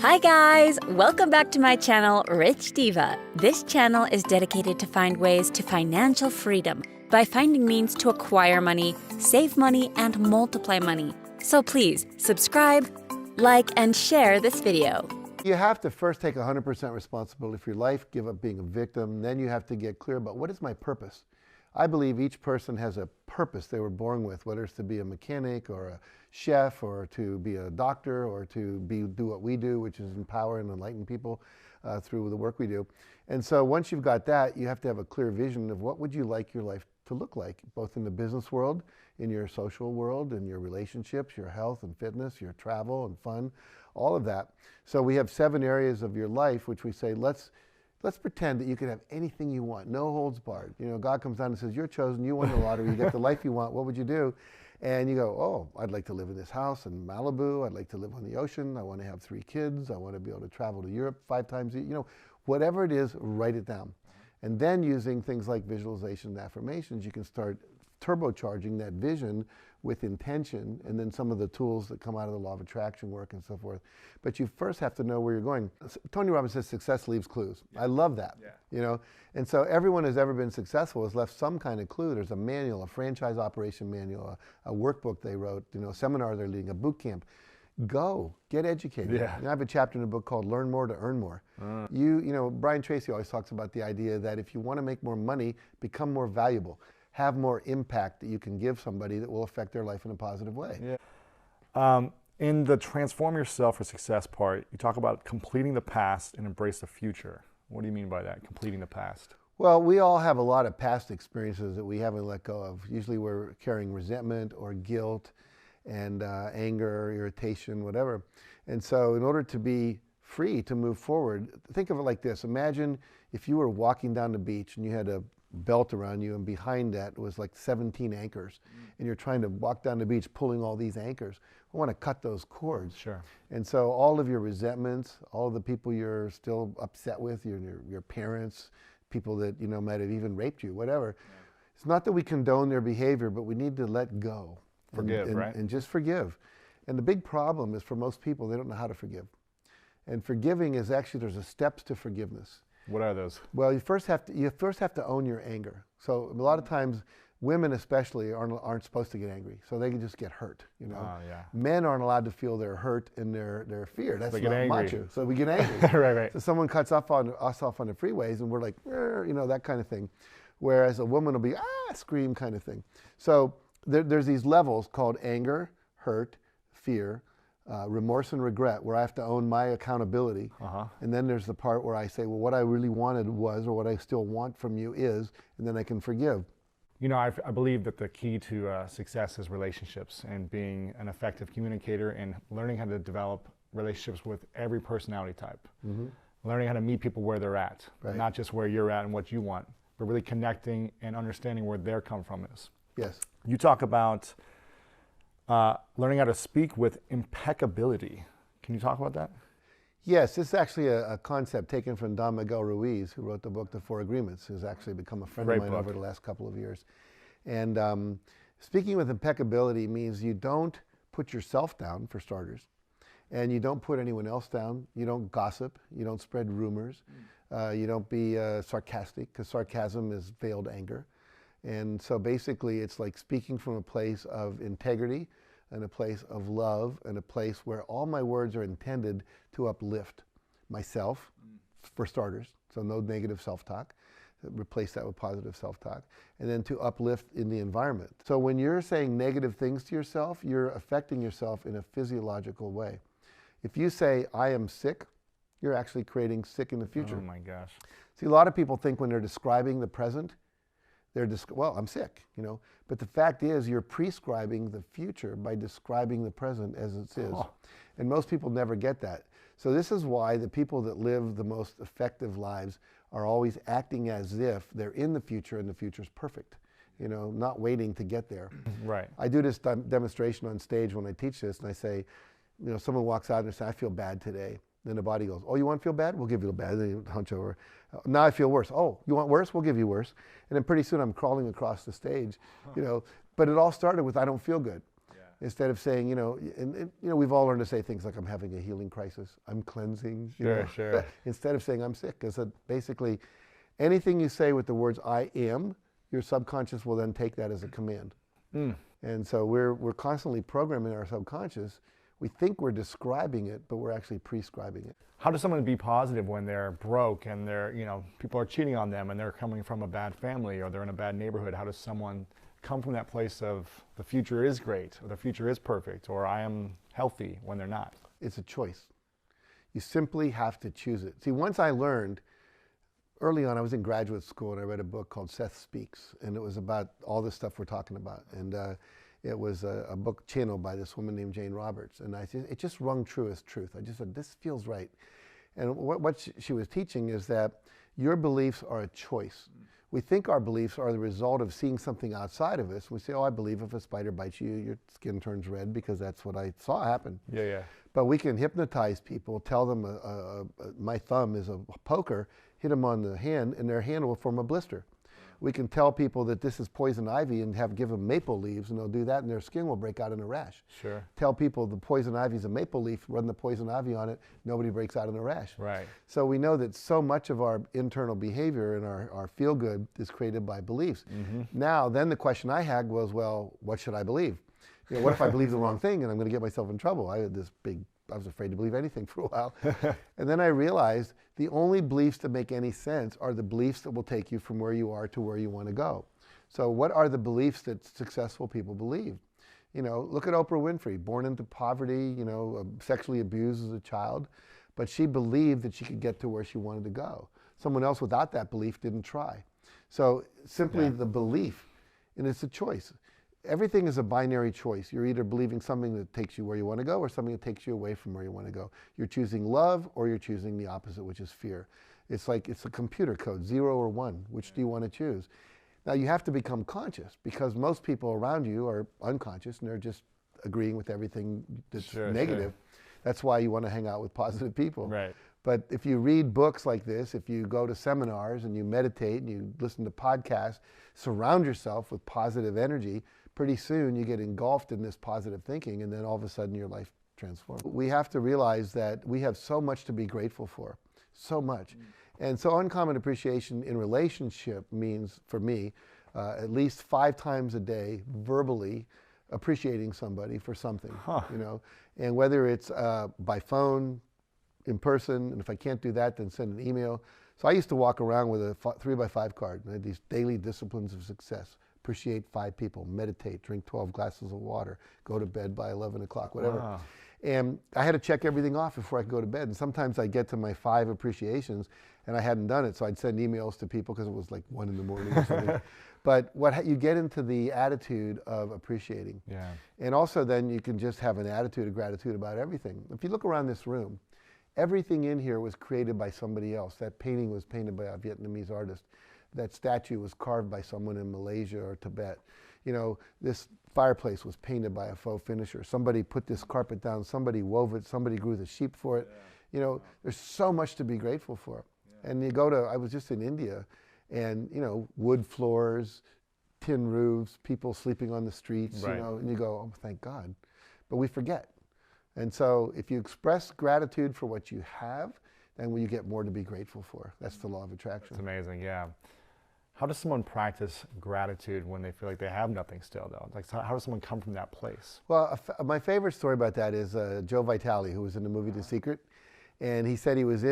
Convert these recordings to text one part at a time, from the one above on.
Hi guys! Welcome back to my channel, Rich Diva. This channel is dedicated to find ways to financial freedom by finding means to acquire money, save money, and multiply money. So please subscribe, like, and share this video. You have to first take 100% responsibility for your life, give up being a victim. Then you have to get clear about what is my purpose. I believe each person has a purpose they were born with, whether it's to be a mechanic or a chef or to be a doctor or to do what we do, which is empower and enlighten people through the work we do. And so once you've got that, you have to have a clear vision of what would you like your life to look like, both in the business world, in your social world, in your relationships, your health and fitness, your travel and fun, all of that. So we have 7 areas of your life which we say, let's pretend that you can have anything you want, no holds barred. You know, God comes down and says, you're chosen, you won the lottery, you get the life you want, what would you do? And you go, oh, I'd like to live in this house in Malibu, I'd like to live on the ocean, I want to have 3 kids, I want to be able to travel to Europe 5 times a year, you know, whatever it is, write it down. And then using things like visualization and affirmations, you can start turbocharging that vision with intention, and then some of the tools that come out of the law of attraction work and so forth. But you first have to know where you're going. Tony Robbins says success leaves clues. Yeah. I love that. Yeah. You know, and so everyone who's ever been successful has left some kind of clue. There's a manual, a franchise operation manual, a workbook they wrote, you know, a seminar they're leading, a boot camp. Go, get educated. Yeah. You know, I have a chapter in a book called Learn More to Earn More. You know, Brian Tracy always talks about the idea that if you want to make more money, become more valuable. Have more impact that you can give somebody that will affect their life in a positive way. Yeah. In the transform yourself for success part, you talk about completing the past and embrace the future. What do you mean by that, completing the past? Well, we all have a lot of past experiences that we haven't let go of. Usually we're carrying resentment or guilt and anger, irritation, whatever. And so in order to be free to move forward, think of it like this. Imagine if you were walking down the beach and you had a belt around you, and behind that was like 17 anchors, and you're trying to walk down the beach pulling all these anchors. I want to cut those cords. Sure. And so all of your resentments, all of the people you're still upset with, your parents, people that you know might have even raped you, whatever. Yeah. It's not that we condone their behavior, but we need to let go. Forgive, right? And just forgive. And the big problem is for most people, they don't know how to forgive. And forgiving is actually, there's steps to forgiveness. What are those? Well, you first have to own your anger. So a lot of times, women especially aren't supposed to get angry, so they can just get hurt. You know, yeah. Men aren't allowed to feel their hurt and their fear. That's not macho. So we get angry. Right. So someone cuts us off on the freeways, and we're like, you know, that kind of thing. Whereas a woman will be scream kind of thing. So there's these levels called anger, hurt, fear, remorse and regret, where I have to own my accountability. And then there's the part where I say, well, what I really wanted was, or what I still want from you is, and then I can forgive. You know, I believe that the key to success is relationships and being an effective communicator and learning how to develop relationships with every personality type. Learning how to meet people where they're at, not just where you're at and what you want, but really connecting and understanding where their come from is. Yes. You talk about learning how to speak with impeccability. Can you talk about that? Yes, this is actually a concept taken from Don Miguel Ruiz, who wrote the book, The 4 Agreements, who's actually become a friend of mine over the last couple of years. And speaking with impeccability means you don't put yourself down, for starters, and you don't put anyone else down. You don't gossip. You don't spread rumors. You don't be sarcastic, because sarcasm is veiled anger. And so basically it's like speaking from a place of integrity and a place of love and a place where all my words are intended to uplift myself, for starters. So no negative self-talk. Replace that with positive self-talk. And then to uplift in the environment. So when you're saying negative things to yourself, you're affecting yourself in a physiological way. If you say, I am sick, you're actually creating sick in the future. Oh my gosh. See, a lot of people think when they're describing the present, well, I'm sick, you know. But the fact is, you're prescribing the future by describing the present as it is. And most people never get that. So this is why the people that live the most effective lives are always acting as if they're in the future and the future's perfect, you know, not waiting to get there. Right. I do this demonstration on stage when I teach this, and I say, you know, someone walks out and they say, I feel bad today. Then the body goes, oh, you want to feel bad? We'll give you the bad. Then you hunch over. Now I feel worse. Oh, you want worse? We'll give you worse. And then pretty soon I'm crawling across the stage, you know. But it all started with, I don't feel good. Instead of saying, we've all learned to say things like, I'm having a healing crisis, I'm cleansing. Sure. Instead of saying, I'm sick. Because basically, anything you say with the words, I am, your subconscious will then take that as a command. And so we're constantly programming our subconscious. We think we're describing it, but we're actually prescribing it. How does someone be positive when they're broke and people are cheating on them and they're coming from a bad family or they're in a bad neighborhood? How does someone come from that place of the future is great or the future is perfect or I am healthy when they're not? It's a choice. You simply have to choose it. See, once I learned, early on I was in graduate school and I read a book called Seth Speaks, and it was about all this stuff we're talking about. And it was a book channeled by this woman named Jane Roberts. And it just rung true as truth. I just said, this feels right. And what she was teaching is that your beliefs are a choice. We think our beliefs are the result of seeing something outside of us. We say, oh, I believe if a spider bites you, your skin turns red because that's what I saw happen. Yeah. But we can hypnotize people, tell them my thumb is a poker, hit them on the hand, and their hand will form a blister. We can tell people that this is poison ivy and give them maple leaves, and they'll do that, and their skin will break out in a rash. Sure. Tell people the poison ivy is a maple leaf, run the poison ivy on it, nobody breaks out in a rash. Right. So we know that so much of our internal behavior and our feel-good is created by beliefs. Now, then the question I had was, well, what should I believe? What if I believe the wrong thing and I'm going to get myself in trouble? I was afraid to believe anything for a while. And then I realized the only beliefs that make any sense are the beliefs that will take you from where you are to where you want to go. So what are the beliefs that successful people believe? Look at Oprah Winfrey, born into poverty, sexually abused as a child, but she believed that she could get to where she wanted to go. Someone else without that belief didn't try. So simply the belief, and it's a choice. Everything is a binary choice. You're either believing something that takes you where you want to go or something that takes you away from where you want to go. You're choosing love or you're choosing the opposite, which is fear. It's like it's a computer code, 0 or 1. Which do you want to choose? Now you have to become conscious because most people around you are unconscious and they're just agreeing with everything that's negative. That's why you want to hang out with positive people. Right. But if you read books like this, if you go to seminars and you meditate and you listen to podcasts, surround yourself with positive energy, pretty soon you get engulfed in this positive thinking and then all of a sudden your life transforms. We have to realize that we have so much to be grateful for, so much. And so uncommon appreciation in relationship means, for me, at least 5 times a day verbally appreciating somebody for something, and whether it's by phone, in person, and if I can't do that, then send an email. So I used to walk around with a 3x5 card, and I had these daily disciplines of success. Appreciate 5 people, meditate, drink 12 glasses of water, go to bed by 11 o'clock, whatever. Wow. And I had to check everything off before I could go to bed. And sometimes I'd get to my 5 appreciations and I hadn't done it. So I'd send emails to people because it was like 1 in the morning or something. But you get into the attitude of appreciating. Yeah. And also then you can just have an attitude of gratitude about everything. If you look around this room, everything in here was created by somebody else. That painting was painted by a Vietnamese artist. That statue was carved by someone in Malaysia or Tibet. This fireplace was painted by a faux finisher. Somebody put this carpet down, somebody wove it, somebody grew the sheep for it. There's so much to be grateful for. Yeah. And I was just in India, and wood floors, tin roofs, people sleeping on the streets, right. And you go, oh, thank God. But we forget. And so if you express gratitude for what you have, then you get more to be grateful for. That's the law of attraction. That's amazing, yeah. How does someone practice gratitude when they feel like they have nothing still, though? Like, how does someone come from that place? Well, my favorite story about that is Joe Vitale, who was in the movie The Secret. And he said he was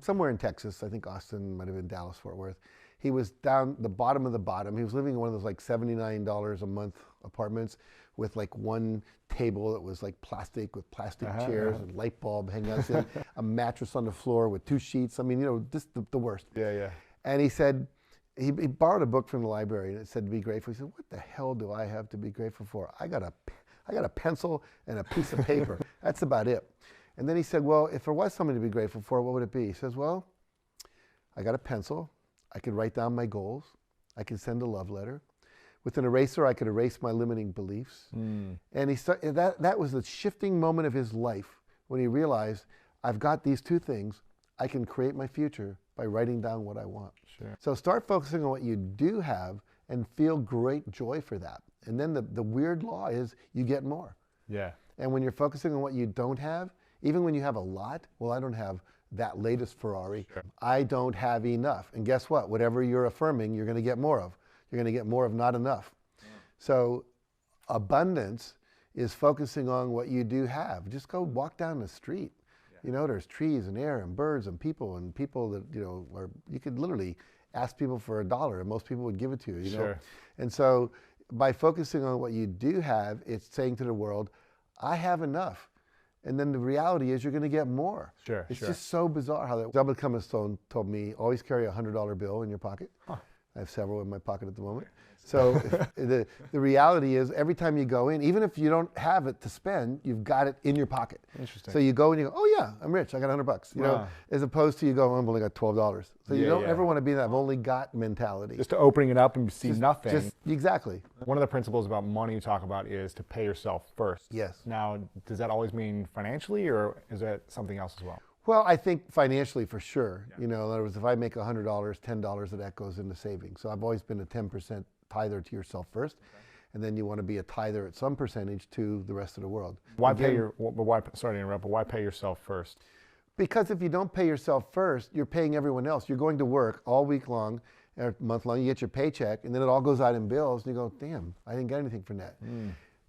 somewhere in Texas, I think Austin, might have been Dallas, Fort Worth. He was down the bottom of the bottom. He was living in one of those like $79 a month apartments with like one table that was like plastic with plastic chairs and light bulb hanging out, a mattress on the floor with 2 sheets. I mean, just the worst. Yeah. And he said, he borrowed a book from the library and it said to be grateful. He said, what the hell do I have to be grateful for? I got a pencil and a piece of paper. That's about it. And then he said, well, if there was something to be grateful for, what would it be? He says, well, I got a pencil. I could write down my goals. I could send a love letter. With an eraser, I could erase my limiting beliefs. And that was the shifting moment of his life when he realized, I've got these 2 things. I can create my future by writing down what I want. Sure. So start focusing on what you do have and feel great joy for that. And then the weird law is you get more. Yeah. And when you're focusing on what you don't have, even when you have a lot, well, I don't have that latest Ferrari. Sure. I don't have enough. And guess what? Whatever you're affirming, you're going to get more of. You're going to get more of not enough. Yeah. So abundance is focusing on what you do have. Just go walk down the street. Yeah. You know, there's trees and air and birds and people that, you know, are, you could literally ask people for $1 and most people would give it to you, you know? And so by focusing on what you do have, it's saying to the world, I have enough. And then the reality is you're going to get more. It's just so bizarre how that. Jack Canfield told me, always carry a $100 bill in your pocket. Huh. I have several in my pocket at the moment. So the reality is every time you go in, even if you don't have it to spend, you've got it in your pocket. Interesting. So you go and you go, oh yeah, I'm rich, I got $100. You know, as opposed to you go, I've only got $12. So you don't ever want to be in that I've only got mentality. Just to opening it up and see nothing. Exactly. One of the principles about money you talk about is to pay yourself first. Yes. Now, does that always mean financially, or is that something else as well? Well, I think financially for sure. You know, in other words, if I make $100, $10 of that goes into savings. So I've always been a 10% tither to yourself first, and then you want to be a tither at some percentage to the rest of the world. Why pay sorry to interrupt, but why pay yourself first? Because if you don't pay yourself first, you're paying everyone else. You're going to work all week long, or month long, you get your paycheck, and then it all goes out in bills, and you go, damn, I didn't get anything from that.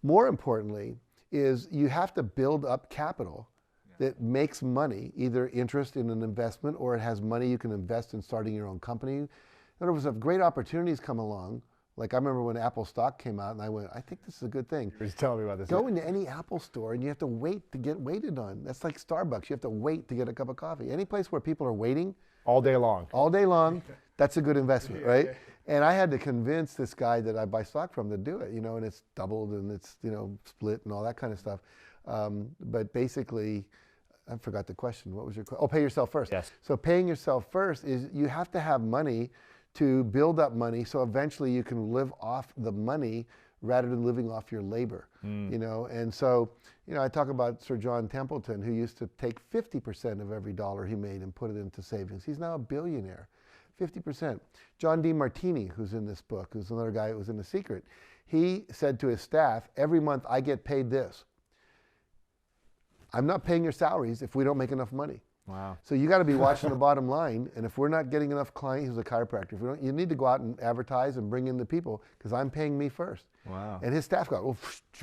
More importantly is you have to build up capital that makes money, either interest in an investment or it has money you can invest in starting your own company. In other words, if great opportunities come along, like I remember when Apple stock came out and I went, I think this is a good thing. Just tell me about this. Go into any Apple store and you have to wait to get waited on. That's like Starbucks. You have to wait to get a cup of coffee. Any place where people are waiting. All day long. All day long, that's a good investment, right? And I had to convince this guy that I buy stock from to do it, you know, and it's doubled and it's, you know, split and all that kind of stuff. But basically, I forgot the question. What was your question? Oh, pay yourself first. Yes. So paying yourself first is you have to have money to build up money so eventually you can live off the money rather than living off your labor. You know, and so, you know, I talk about Sir John Templeton, who used to take 50% of every dollar he made and put it into savings. He's now a billionaire. 50%. John D. Martini, who's in this book, who's another guy who was in The Secret, he said to his staff, every month I get paid this. I'm not paying your salaries if we don't make enough money. Wow. So you got to be watching the bottom line, and if we're not getting enough clients, he's a chiropractor, if we don't, you need to go out and advertise and bring in the people, because I'm paying me first. Wow. And his staff got, oh,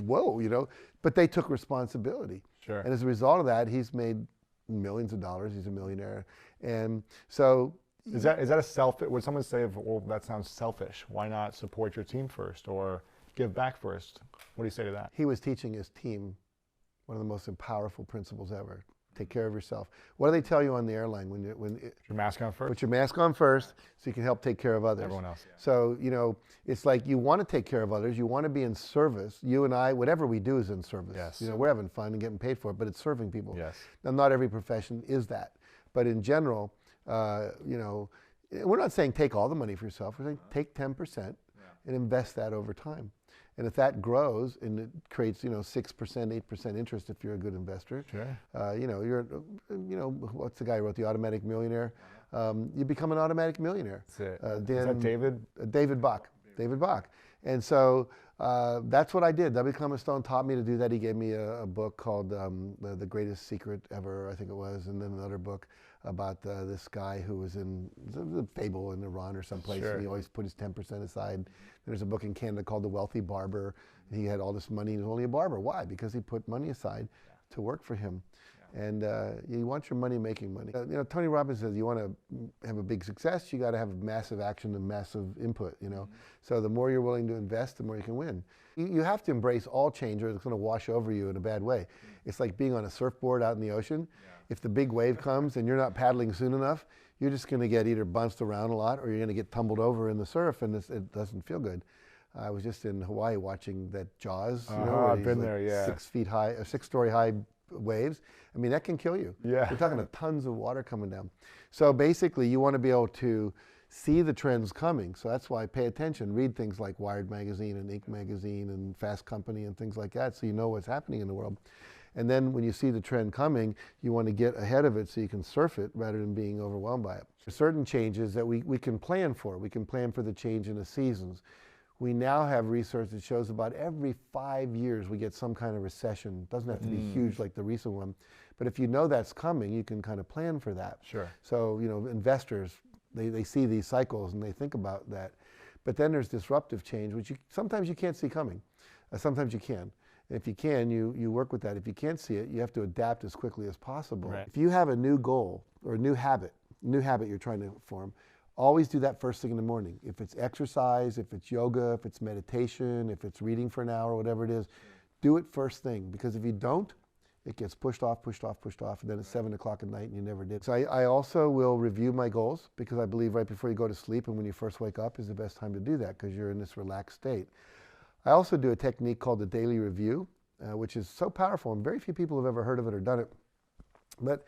whoa, you know, but they took responsibility. Sure. And as a result of that, he's made millions of dollars, he's a millionaire. And so... Is that a selfish, would someone say, well, that sounds selfish, why not support your team first, or give back first? What do you say to that? He was teaching his team one of the most powerful principles ever. Take care of yourself. What do they tell you on the airline when Put your mask on first? Put your mask on first so you can help take care of others. Everyone else. Yeah. So, you know, it's like you want to take care of others. You want to be in service. You and I, whatever we do is in service. Yes. You know, we're having fun and getting paid for it, but it's serving people. Yes. Now, not every profession is that. But in general, you know, we're not saying take all the money for yourself. We're saying take 10% and invest that over time. And if that grows and it creates, you know, 6%, 8% interest if you're a good investor, sure. you know, you know, what's the guy who wrote The Automatic Millionaire? You become an automatic millionaire. That's it. Is that David? David Bach. David Bach. And so that's what I did. W. Clement Stone taught me to do that. He gave me a book called The Greatest Secret Ever, I think it was, and then another book about this guy who was in the Fable in Iran or someplace, and he always put his 10% aside. There's a book in Canada called The Wealthy Barber. He had all this money, and he was only a barber. Why? Because he put money aside to work for him. And you want your money making money. You know, Tony Robbins says you want to have a big success, you got to have massive action and massive input, you know. So the more you're willing to invest, the more you can win. You have to embrace all change or it's going to wash over you in a bad way. It's like being on a surfboard out in the ocean. If the big wave comes and you're not paddling soon enough, you're just going to get either bounced around a lot or you're going to get tumbled over in the surf, and it doesn't feel good. I was just in Hawaii watching that Jaws. You know, I've been there, yeah. 6 feet high, or 6-story high waves. I mean, that can kill you. Yeah. We're talking about tons of water coming down. So basically, you want to be able to see the trends coming. So that's why pay attention. Read things like Wired Magazine and Inc. Magazine and Fast Company and things like that so you know what's happening in the world. And then when you see the trend coming, you want to get ahead of it so you can surf it rather than being overwhelmed by it. There's certain changes that we can plan for. We can plan for the change in the seasons. We now have research that shows about every 5 years we get some kind of recession. It doesn't have to be huge like the recent one, but if you know that's coming, you can kind of plan for that. Sure. So, you know, investors, they see these cycles and they think about that. But then there's disruptive change, which sometimes you can't see coming. Sometimes you can. And if you can, you work with that. If you can't see it, you have to adapt as quickly as possible. Right. If you have a new goal or a new habit you're trying to form, always do that first thing in the morning. If it's exercise, if it's yoga, if it's meditation, if it's reading for an hour, whatever it is, do it first thing. Because if you don't, it gets pushed off, and then it's 7 o'clock at night and you never did. So I also will review my goals, because I believe right before you go to sleep and when you first wake up is the best time to do that, because you're in this relaxed state. I also do a technique called the daily review, which is so powerful, and very few people have ever heard of it or done it. But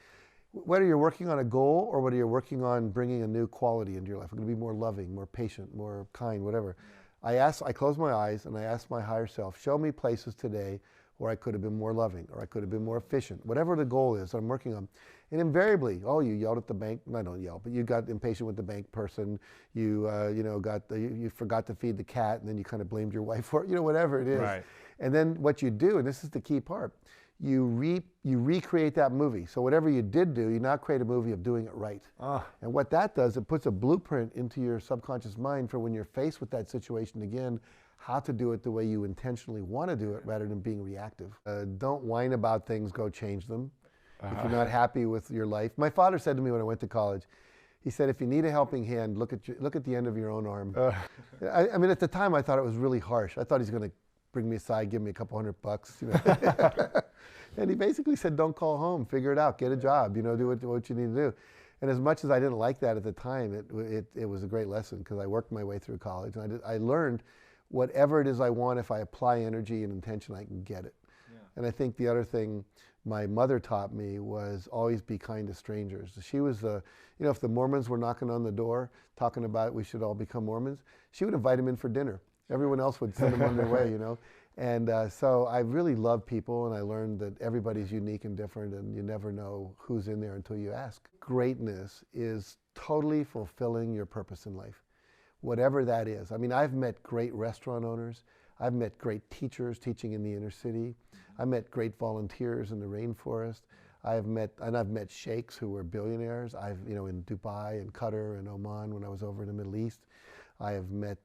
whether you're working on a goal or whether you're working on bringing a new quality into your life, I'm going to be more loving, more patient, more kind, whatever. I close my eyes and I ask my higher self, show me places today where I could have been more loving, or I could have been more efficient, whatever the goal is I'm working on. And invariably, oh, you yelled at the bank. No, don't yell, but you got impatient with the bank person. You, you forgot to feed the cat, and then you kind of blamed your wife for it, whatever it is. Right. And then what you do, and this is the key part, you recreate that movie. So whatever you did do, you now create a movie of doing it right. And what that does, it puts a blueprint into your subconscious mind for when you're faced with that situation again, how to do it the way you intentionally want to do it rather than being reactive. Don't whine about things, go change them. If you're not happy with your life. My father said to me when I went to college, he said, if you need a helping hand, look at the end of your own arm. I mean, at the time I thought it was really harsh. I thought he's going to bring me aside, give me a couple $100. And he basically said, don't call home, figure it out, get a job, do what you need to do. And as much as I didn't like that at the time, it was a great lesson, because I worked my way through college. And I learned whatever it is I want, if I apply energy and intention, I can get it. Yeah. And I think the other thing my mother taught me was always be kind to strangers. She was if the Mormons were knocking on the door, talking about we should all become Mormons, she would invite them in for dinner. Everyone else would send them on their way, And so I really love people, and I learned that everybody's unique and different, and you never know who's in there until you ask. Greatness is totally fulfilling your purpose in life, whatever that is. I mean, I've met great restaurant owners. I've met great teachers teaching in the inner city. I met great volunteers in the rainforest. I've met sheikhs who were billionaires. In Dubai and Qatar and Oman when I was over in the Middle East. I have met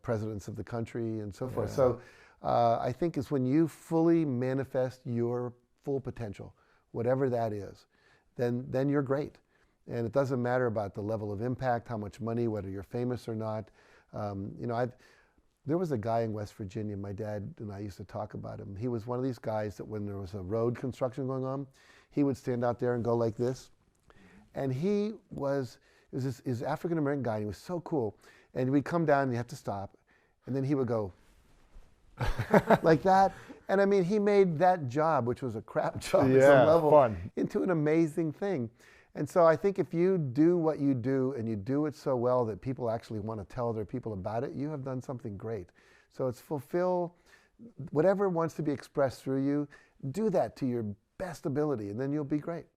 presidents of the country and so forth. So I think it's when you fully manifest your full potential, whatever that is, then you're great. And it doesn't matter about the level of impact, how much money, whether you're famous or not. There was a guy in West Virginia, my dad and I used to talk about him. He was one of these guys that when there was a road construction going on, he would stand out there and go like this. And he was this African-American guy, and he was so cool. And we'd come down and you have to stop. And then he would go like that. And I mean, he made that job, which was a crap job at some level, into an amazing thing. And so I think if you do what you do and you do it so well that people actually want to tell other people about it, you have done something great. So it's fulfill whatever wants to be expressed through you, do that to your best ability, and then you'll be great.